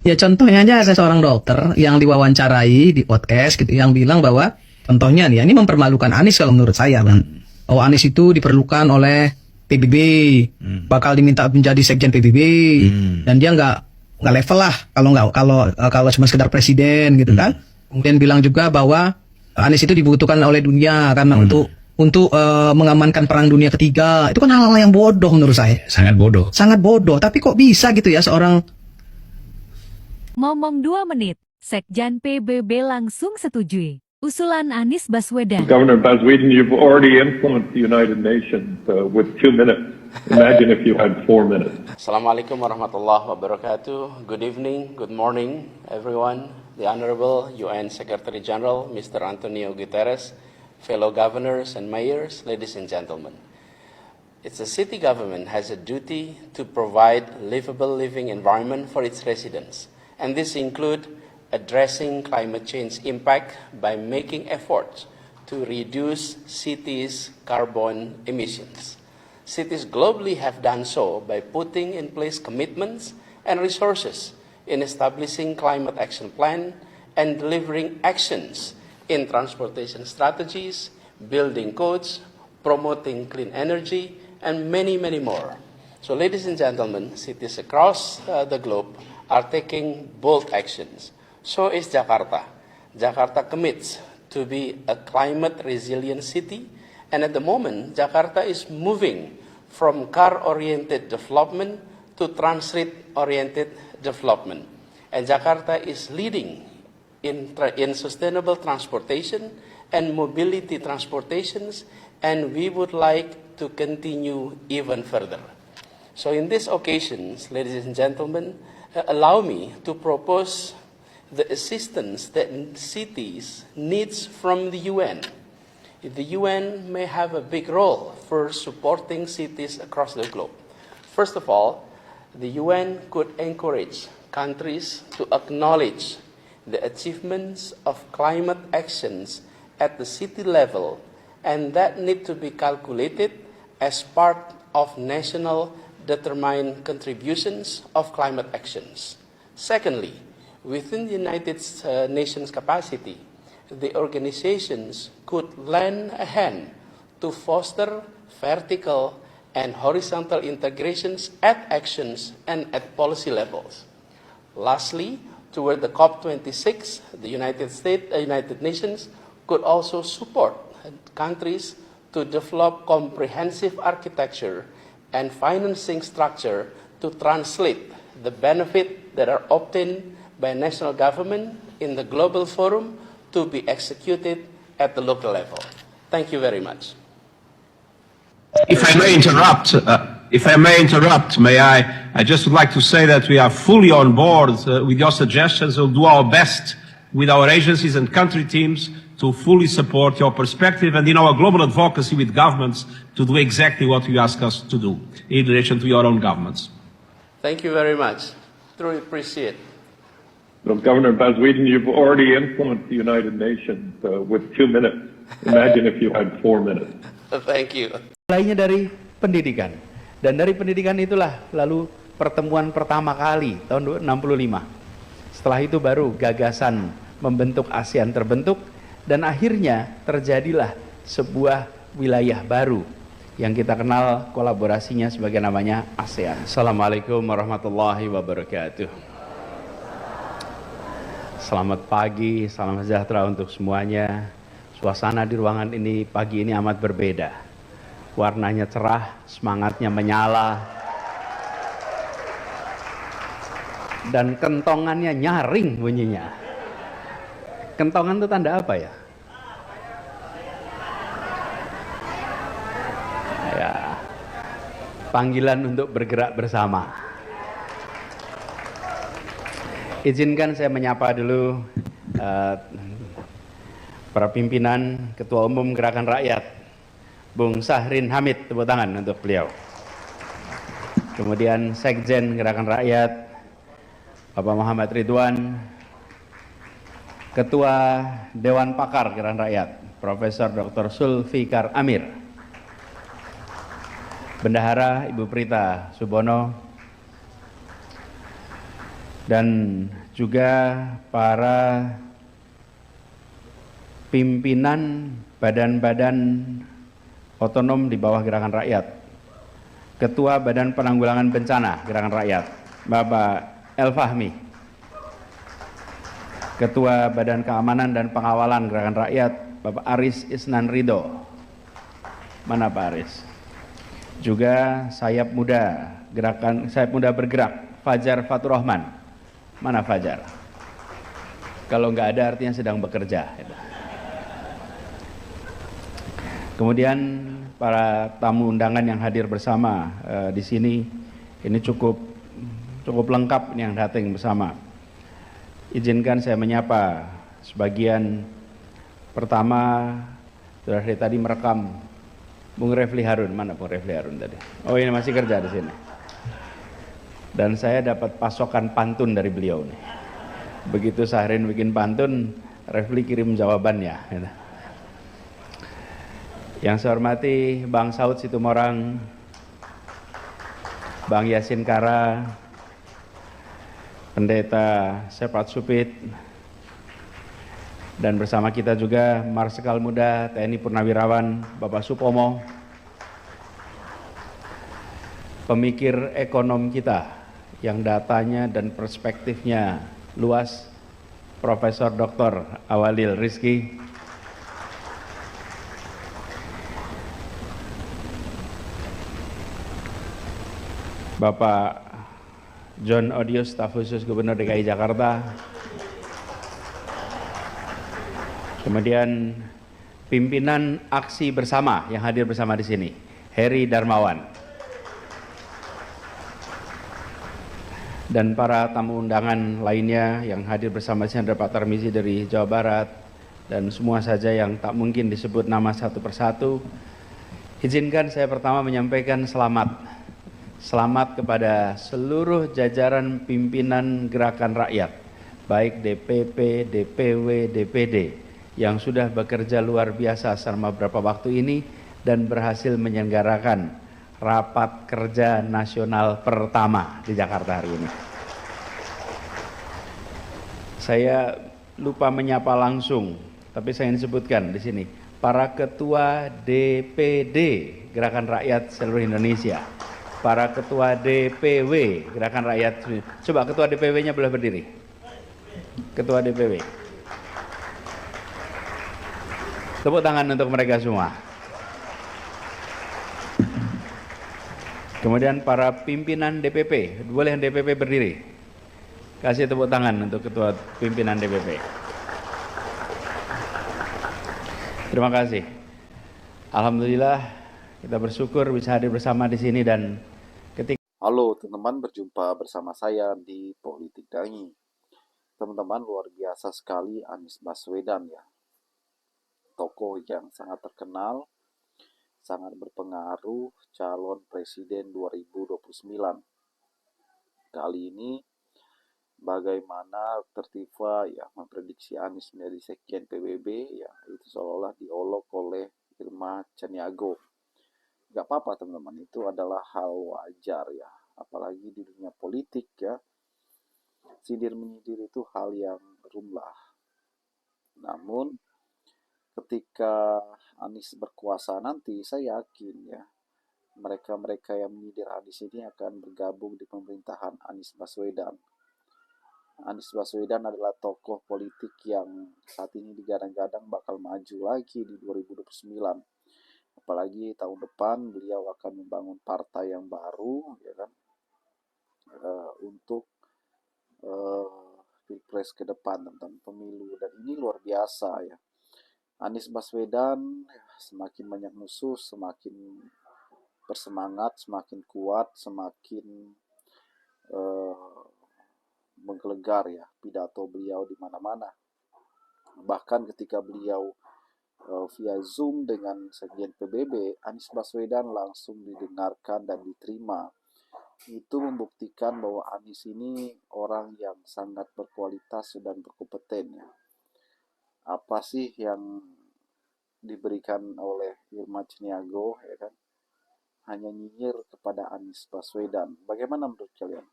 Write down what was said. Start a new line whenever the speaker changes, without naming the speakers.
Ya contohnya aja ada seorang dokter yang diwawancarai di podcast gitu yang bilang bahwa contohnya nih, ini mempermalukan Anies kalau menurut saya, Bang. Oh, Anies itu diperlukan oleh PBB, bakal diminta menjadi sekjen PBB, dan dia nggak level lah kalau cuma sekedar presiden gitu kan. Kemudian bilang juga bahwa Anies itu dibutuhkan oleh dunia karena untuk mengamankan perang dunia ketiga. Itu kan hal-hal yang bodoh menurut saya.
Sangat bodoh.
Sangat bodoh. Tapi kok bisa gitu ya seorang
Ngomong 2 menit, Sekjen PBB langsung setujui. Usulan Anies Baswedan.
Governor Baswedan, you've already influenced the United Nations with 2 minutes. Imagine if you had 4 minutes.
Assalamualaikum warahmatullahi wabarakatuh. Good evening, good morning, everyone. The Honorable UN Secretary General, Mr. Antonio Guterres, fellow governors and mayors, ladies and gentlemen. It's a city government has a duty to provide livable living environment for its residents. And this include addressing climate change impact by making efforts to reduce cities' carbon emissions. Cities globally have done so by putting in place commitments and resources in establishing climate action plan and delivering actions in transportation strategies, building codes, promoting clean energy, and many, many more. So ladies and gentlemen, cities across the globe are taking bold actions. So is Jakarta. Jakarta commits to be a climate resilient city, and at the moment, Jakarta is moving from car-oriented development to transit-oriented development. And Jakarta is leading in sustainable transportation and mobility transportations, and we would like to continue even further. So in these occasions, ladies and gentlemen, allow me to propose the assistance that cities needs from the UN. The UN may have a big role for supporting cities across the globe. First of all, the UN could encourage countries to acknowledge the achievements of climate actions at the city level, and that need to be calculated as part of national determined contributions of climate actions. Secondly, within the United Nations capacity, the organizations could lend a hand to foster vertical and horizontal integrations at actions and at policy levels. Lastly, toward the COP26, the United Nations could also support countries to develop comprehensive architecture and financing structure to translate the benefit that are obtained by national government in the global forum to be executed at the local level. Thank you very much.
If I may interrupt, I just would like to say that we are fully on board with your suggestions. We'll do our best with our agencies and country teams to fully support your perspective and in our global advocacy with governments to do exactly what you ask us to do in relation to your own governments.
Thank you very much. Truly appreciate.
Well, Governor Baswedan, you've already influenced the United Nations with 2 minutes. Imagine if you had 4 minutes.
Thank you.
Mulainya dari pendidikan. Dan dari pendidikan itulah lalu pertemuan pertama kali tahun 65. Setelah itu baru gagasan membentuk ASEAN terbentuk, dan akhirnya terjadilah sebuah wilayah baru yang kita kenal kolaborasinya sebagai namanya ASEAN. Assalamualaikum warahmatullahi wabarakatuh. Selamat pagi, salam sejahtera untuk semuanya. Suasana di ruangan ini pagi ini amat berbeda. Warnanya cerah, semangatnya menyala, dan kentongannya nyaring bunyinya. Kentongan itu tanda apa ya? Ya, panggilan untuk bergerak bersama. Izinkan saya menyapa dulu para pimpinan, Ketua Umum Gerakan Rakyat, Bung Syahrin Hamid, tepuk tangan untuk beliau. Kemudian Sekjen Gerakan Rakyat, Bapak Muhammad Ridwan, Ketua Dewan Pakar Gerakan Rakyat, Profesor Dr. Zulfikar Amir, Bendahara Ibu Prita Subono, dan juga para pimpinan badan-badan otonom di bawah Gerakan Rakyat, Ketua Badan Penanggulangan Bencana Gerakan Rakyat, Bapak El Fahmi, Ketua Badan Keamanan dan Pengawalan Gerakan Rakyat, Bapak Aris Isnan Ridho. Mana Pak Aris? Juga Sayap Muda, Gerakan Sayap Muda Bergerak, Fajar Fatur Rahman. Mana Fajar? Kalau nggak ada artinya sedang bekerja. Kemudian para tamu undangan yang hadir bersama di sini, ini cukup lengkap yang datang bersama. Izinkan saya menyapa sebagian. Pertama, sudah dari tadi merekam Bung Refli Harun. Mana Bung Refli Harun tadi? Oh, ini masih kerja di sini. Dan saya dapat pasokan pantun dari beliau nih. Begitu Sahrin bikin pantun, Refli kirim jawabannya. Yang saya hormati Bang Saud Situmorang, Bang Yasin Kara, Pendeta Sepat Supit, dan bersama kita juga Marsikal Muda TNI Purnawirawan Bapak Supomo, pemikir ekonom kita yang datanya dan perspektifnya luas, Profesor Dr. Awalil Rizki, Bapak John Odius, staf khusus Gubernur DKI Jakarta, kemudian pimpinan aksi bersama yang hadir bersama di sini, Heri Darmawan, dan para tamu undangan lainnya yang hadir bersama di sini, ada Pak Tarmizi dari Jawa Barat, dan semua saja yang tak mungkin disebut nama satu persatu. Izinkan saya pertama menyampaikan selamat kepada seluruh jajaran pimpinan Gerakan Rakyat, baik DPP, DPW, DPD, yang sudah bekerja luar biasa selama beberapa waktu ini dan berhasil menyelenggarakan rapat kerja nasional pertama di Jakarta hari ini. Saya lupa menyapa langsung, tapi saya ingin sebutkan di sini para ketua DPD Gerakan Rakyat seluruh Indonesia, para ketua DPW Gerakan Rakyat. Coba ketua DPW-nya boleh berdiri. Ketua DPW. Tepuk tangan untuk mereka semua. Kemudian para pimpinan DPP, boleh DPP berdiri. Kasih tepuk tangan untuk ketua pimpinan DPP. Terima kasih. Alhamdulillah kita bersyukur bisa hadir bersama di sini dan ketika
Halo teman-teman, berjumpa bersama saya di Politik Dangi. Teman-teman, luar biasa sekali Anies Baswedan ya. Tokoh yang sangat terkenal, sangat berpengaruh, calon presiden 2029. Kali ini bagaimana tertiba ya memprediksi Anies menjadi sekjen PBB ya, itu seolah-olah diolok oleh Irma Caniago. Gak apa-apa teman-teman, itu adalah hal wajar ya, apalagi di dunia politik ya, sindir menyindir itu hal yang lumrah. Namun ketika Anies berkuasa nanti, saya yakin ya mereka-mereka yang menyindir Anies ini akan bergabung di pemerintahan Anies Baswedan. Anies Baswedan adalah tokoh politik yang saat ini digadang-gadang bakal maju lagi di 2029. Apalagi tahun depan beliau akan membangun partai yang baru ya kan, untuk pilpres ke depan tentang pemilu, dan ini luar biasa ya. Anies Baswedan semakin banyak musuh, semakin bersemangat, semakin kuat, semakin menggelegar ya pidato beliau di mana-mana. Bahkan ketika beliau via Zoom dengan sekjen PBB, Anies Baswedan langsung didengarkan dan diterima. Itu membuktikan bahwa Anies ini orang yang sangat berkualitas dan berkompeten ya. Apa sih yang diberikan oleh Irma Caniago ya kan? Hanya nyinyir kepada Anies Baswedan. Bagaimana menurut kalian?